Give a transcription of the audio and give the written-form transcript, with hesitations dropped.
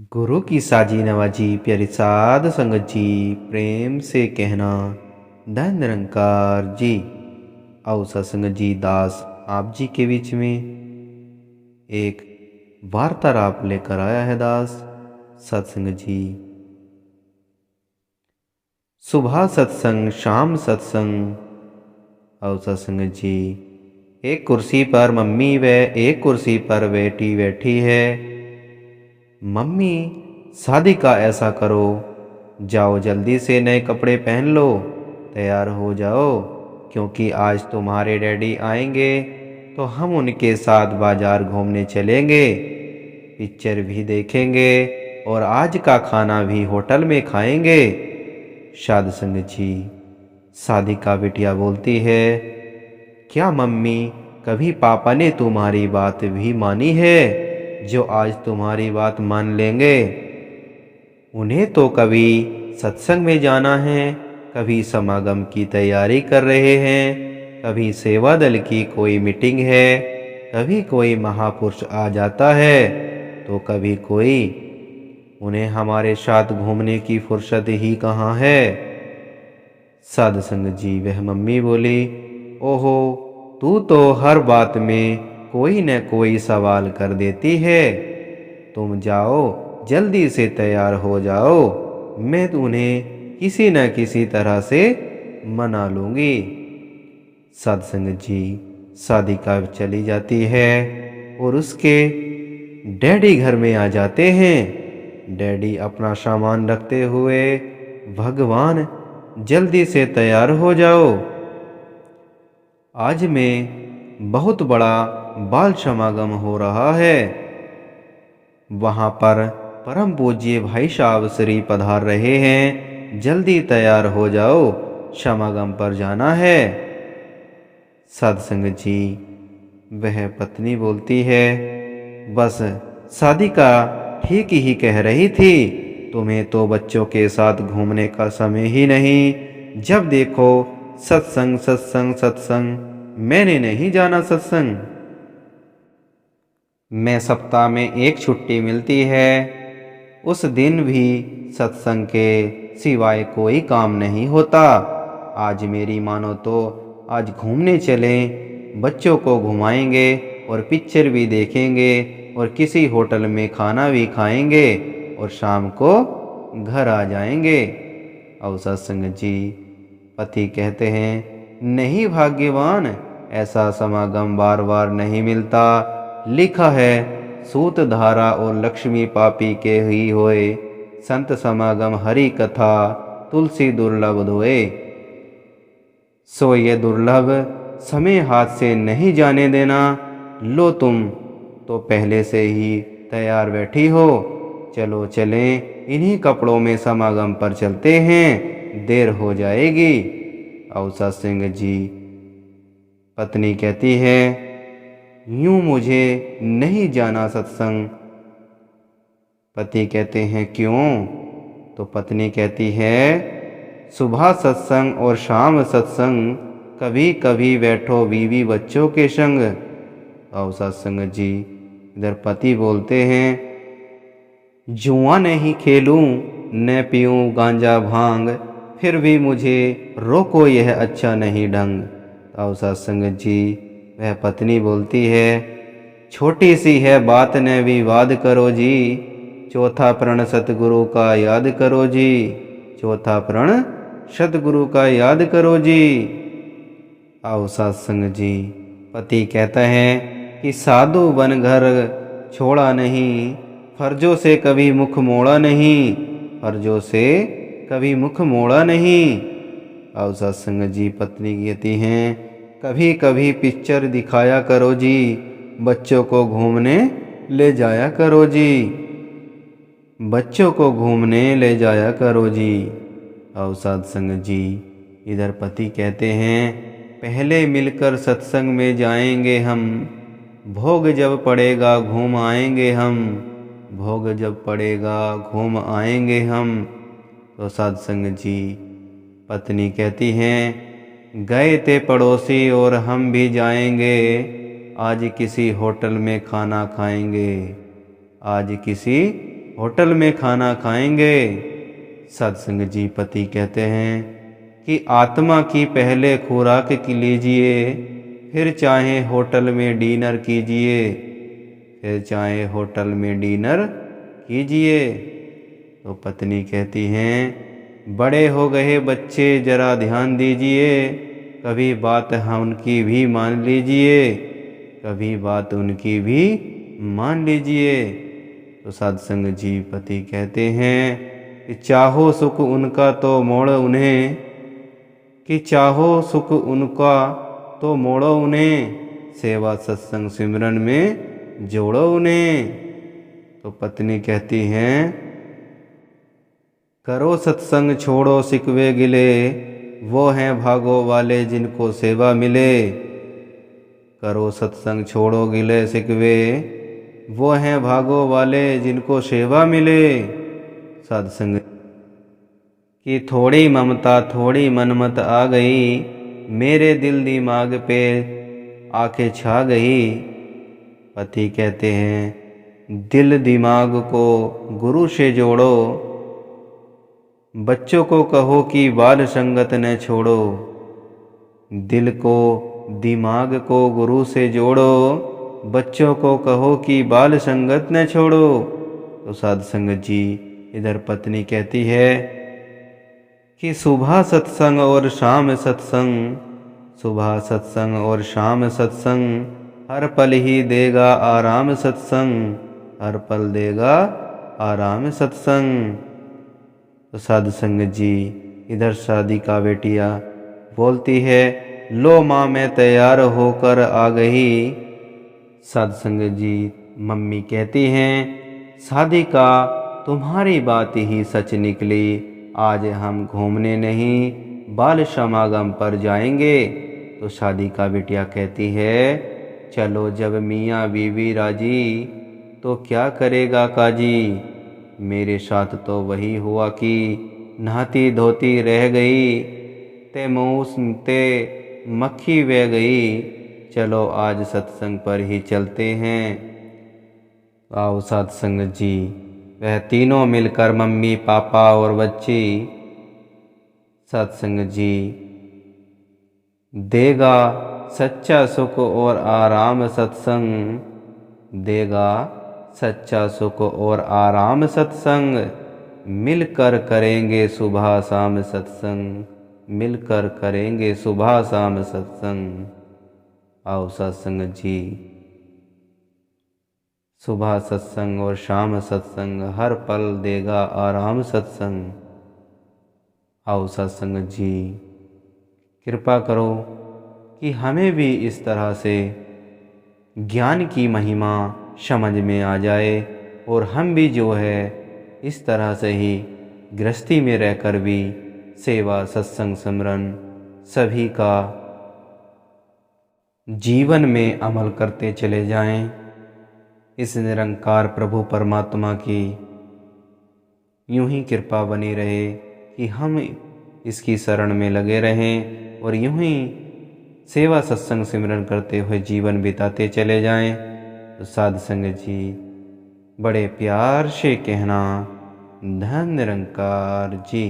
गुरु की साजी नवाजी प्यारी साध संगत जी, प्रेम से कहना धन निरंकार जी। आओ सत्संगत जी, दास आप जी के बीच में एक वार्तालाप लेकर आया है। दास सत्संगत जी, सुबह सत्संग शाम सत्संग। आओ सत्संगत जी, एक कुर्सी पर मम्मी व एक कुर्सी पर बेटी बैठी है। मम्मी, शादी का ऐसा करो, जाओ जल्दी से नए कपड़े पहन लो, तैयार हो जाओ, क्योंकि आज तुम्हारे डैडी आएंगे तो हम उनके साथ बाजार घूमने चलेंगे, पिक्चर भी देखेंगे और आज का खाना भी होटल में खाएंगे। साध संगत जी, साधिका बिटिया बोलती है, क्या मम्मी कभी पापा ने तुम्हारी बात भी मानी है जो आज तुम्हारी बात मान लेंगे? उन्हें तो कभी सत्संग में जाना है, कभी समागम की तैयारी कर रहे हैं, कभी सेवा दल की कोई मीटिंग है, कभी कोई महापुरुष आ जाता है तो कभी कोई। उन्हें हमारे साथ घूमने की फुर्सत ही कहाँ है। साध संगत जी, वह मम्मी बोली, ओहो, तू तो हर बात में कोई न कोई सवाल कर देती है। तुम जाओ, जल्दी से तैयार हो जाओ, मैं उन्हें किसी न किसी तरह से मना लूंगी। सत्संग जी, साधिका चली जाती है और उसके डैडी घर में आ जाते हैं। डैडी अपना सामान रखते हुए, भगवान जल्दी से तैयार हो जाओ, आज में बहुत बड़ा बाल समागम हो रहा है। वहां पर परम पूज्य भाई साहब श्री पधार रहे हैं, जल्दी तैयार हो जाओ, समागम पर जाना है। सत्संग जी, वह पत्नी बोलती है, बस साधिका ठीक ही कह रही थी, तुम्हें तो बच्चों के साथ घूमने का समय ही नहीं, जब देखो सत्संग सत्संग सत्संग। मैंने नहीं जाना सत्संग, मैं सप्ताह में एक छुट्टी मिलती है, उस दिन भी सत्संग के सिवाय कोई काम नहीं होता। आज मेरी मानो तो आज घूमने चलें, बच्चों को घुमाएंगे और पिक्चर भी देखेंगे और किसी होटल में खाना भी खाएंगे और शाम को घर आ जाएंगे। और सत्संग जी, पति कहते हैं, नहीं भाग्यवान, ऐसा समागम बार बार नहीं मिलता। लिखा है, सूत धारा और लक्ष्मी पापी के ही होए, संत समागम हरि कथा तुलसी दुर्लभ धोए। सो ये दुर्लभ समय हाथ से नहीं जाने देना। लो, तुम तो पहले से ही तैयार बैठी हो, चलो चलें, इन्हीं कपड़ों में समागम पर चलते हैं, देर हो जाएगी। और सत्संग जी, पत्नी कहती है, यूं मुझे नहीं जाना सत्संग। पति कहते हैं, क्यों? तो पत्नी कहती है, सुबह सत्संग और शाम सत्संग, कभी कभी बैठो बीवी बच्चों के संग। और सत्संग जी, इधर पति बोलते हैं, जुआ नहीं खेलूं न पीऊं गांजा भांग, फिर भी मुझे रोको यह अच्छा नहीं ढंग। और सत्संग जी, वह पत्नी बोलती है, छोटी सी है बात न विवाद करो जी, चौथा प्रण सतगुरु का याद करो जी, चौथा प्रण सतगुरु का याद करो जी। आओ सत्संग जी, पति कहता है कि साधु बन घर छोड़ा नहीं, फर्जों से कभी मुख मोड़ा नहीं, फर्जों से कभी मुख मोड़ा नहीं। आओ सत्संग जी, पत्नी कहती हैं, कभी कभी पिक्चर दिखाया करो जी, बच्चों को घूमने ले जाया करो जी, बच्चों को घूमने ले जाया करो जी। और सत्संग जी, इधर पति कहते हैं, पहले मिलकर सत्संग में जाएंगे हम, भोग जब पड़ेगा घूम आएंगे हम, भोग जब पड़ेगा घूम आएंगे हम। तो सत्संग जी, पत्नी कहती हैं, गए थे पड़ोसी और हम भी जाएंगे, आज किसी होटल में खाना खाएंगे, आज किसी होटल में खाना खाएंगे। सत्संग जी पति कहते हैं कि आत्मा की पहले खुराक की लीजिए, फिर चाहे होटल में डिनर कीजिए, फिर चाहे होटल में डिनर कीजिए। तो पत्नी कहती हैं, बड़े हो गए बच्चे, जरा ध्यान दीजिए, कभी बात हम उनकी भी मान लीजिए, कभी बात उनकी भी मान लीजिए। तो सत्संग जी पति कहते हैं कि चाहो सुख उनका तो मोड़ो उन्हें, कि चाहो सुख उनका तो मोड़ो उन्हें, सेवा सत्संग सिमरन में जोड़ो उन्हें। तो पत्नी कहती हैं, करो सत्संग छोड़ो सिकवे गिले, वो हैं भागो वाले जिनको सेवा मिले। करो सत्संग छोड़ो गिले सिकवे, वो हैं भागो वाले जिनको सेवा मिले। सत्संग की थोड़ी ममता थोड़ी मनमत आ गई, मेरे दिल दिमाग पे आके छा गई। पति कहते हैं, दिल दिमाग को गुरु से जोड़ो, बच्चों को कहो कि बाल संगत न छोड़ो। दिल को दिमाग को गुरु से जोड़ो, बच्चों को कहो कि बाल संगत न छोड़ो। तो सत्संग जी इधर पत्नी कहती है कि सुबह सत्संग और शाम सत्संग, सुबह सत्संग और शाम सत्संग, हर पल ही देगा आराम सत्संग, हर पल देगा आराम सत्संग। तो सत्संग जी इधर शादी का बेटिया बोलती है, लो माँ मैं तैयार होकर आ गई। सत्संग जी मम्मी कहती हैं, शादी का तुम्हारी बात ही सच निकली, आज हम घूमने नहीं बाल समागम पर जाएंगे। तो शादी का बिटिया कहती है, चलो जब मियाँ बीवी राजी, तो क्या करेगा काजी। मेरे साथ तो वही हुआ कि नहाती धोती रह गई, ते मुँह ते मक्खी बह गई। चलो आज सत्संग पर ही चलते हैं। आओ सत्संग जी, वह तीनों मिलकर मम्मी पापा और बच्ची, सत्संग जी देगा सच्चा सुख और आराम सत्संग, देगा सच्चा सुख और आराम सत्संग, मिलकर करेंगे सुबह शाम सत्संग, मिलकर करेंगे सुबह शाम सत्संग। आओ सत्संग जी, सुबह सत्संग और शाम सत्संग, हर पल देगा आराम सत्संग। आओ सत्संग जी, कृपा करो कि हमें भी इस तरह से ज्ञान की महिमा समझ में आ जाए, और हम भी जो है इस तरह से ही गृहस्थी में रहकर भी सेवा सत्संग सिमरन सभी का जीवन में अमल करते चले जाएं। इस निरंकार प्रभु परमात्मा की यूं ही कृपा बनी रहे कि हम इसकी शरण में लगे रहें और यूं ही सेवा सत्संग सिमरन करते हुए जीवन बिताते चले जाएं। तो साध संगत जी बड़े प्यार से कहना, धन निरंकार जी।